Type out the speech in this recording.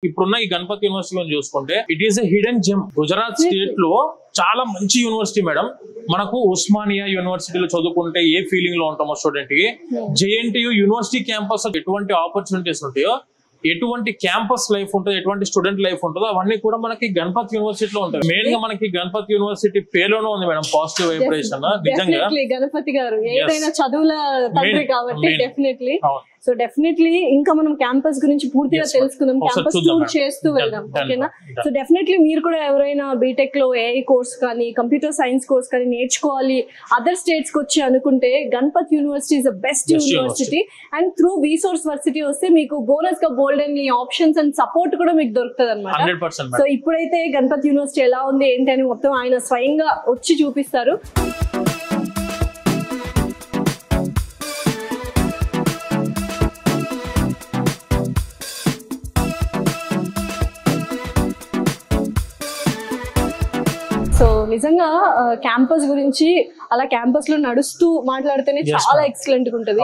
ఇప్పుడున్న ఈ గణపతి యూనివర్సిటీ చూసుకుంటే it is a hidden gem. Gujarat state లో చాలా మంచి యూనివర్సిటీ మేడం. మనకు ఉస్మానియా యూనివర్సిటీలో చదువుకుంటే ఏ ఫీలింగ్ లో ఉంటామో స్టూడెంట్ కి, జేఎన్టీయూ యూనివర్సిటీ క్యాంపస్ ఎటువంటి ఆపర్చునిటీస్ ఉంటాయో, ఎటువంటి క్యాంపస్ లైఫ్ ఉంటుందో, ఎటువంటి స్టూడెంట్ లైఫ్ ఉంటుందో అవన్నీ కూడా మనకి గణపతి యూనివర్సిటీలో ఉంటాయి. మెయిన్ గా మనకి గణపతి యూనివర్సిటీ పేరులోనే ఉంది మేడం పాజిటివ్ వైబ్రేషన్. నిజంగా గణపతి గారు ఏదైనా చదువుల తండ్రి కాబట్టి డెఫినెట్లీ. సో డెఫినెట్లీ ఇంకా మనం క్యాంపస్ గురించి పూర్తిగా తెలుసుకుందాం, క్యాంపస్ టూర్ చేస్తూ వెళ్దాం, ఓకేనా? సో డెఫినెట్లీ మీరు కూడా ఎవరైనా బీటెక్ లో ఏఐ కోర్స్ కానీ కంప్యూటర్ సైన్స్ కోర్స్ కానీ నేర్చుకోవాలి అదర్ స్టేట్స్ కి వచ్చి అనుకుంటే Ganapati university is the best university. And through విసోర్స్ వర్సిటీ వస్తే మీకు బోనస్ గా బోల్డెన్ ఆప్షన్స్ అండ్ సపోర్ట్ కూడా మీకు దొరుకుతుంది అనమాట. సో ఇప్పుడైతే గణపతి యూనివర్సిటీ ఎలా ఉంది ఏంటి అని మొత్తం ఆయన స్వయంగా వచ్చి చూపిస్తారు. సో నిజంగా క్యాంపస్ గురించి అలా క్యాంపస్ లో నడుస్తూ మాట్లాడితేనే చాలా ఎక్సలెంట్ గా ఉంటది.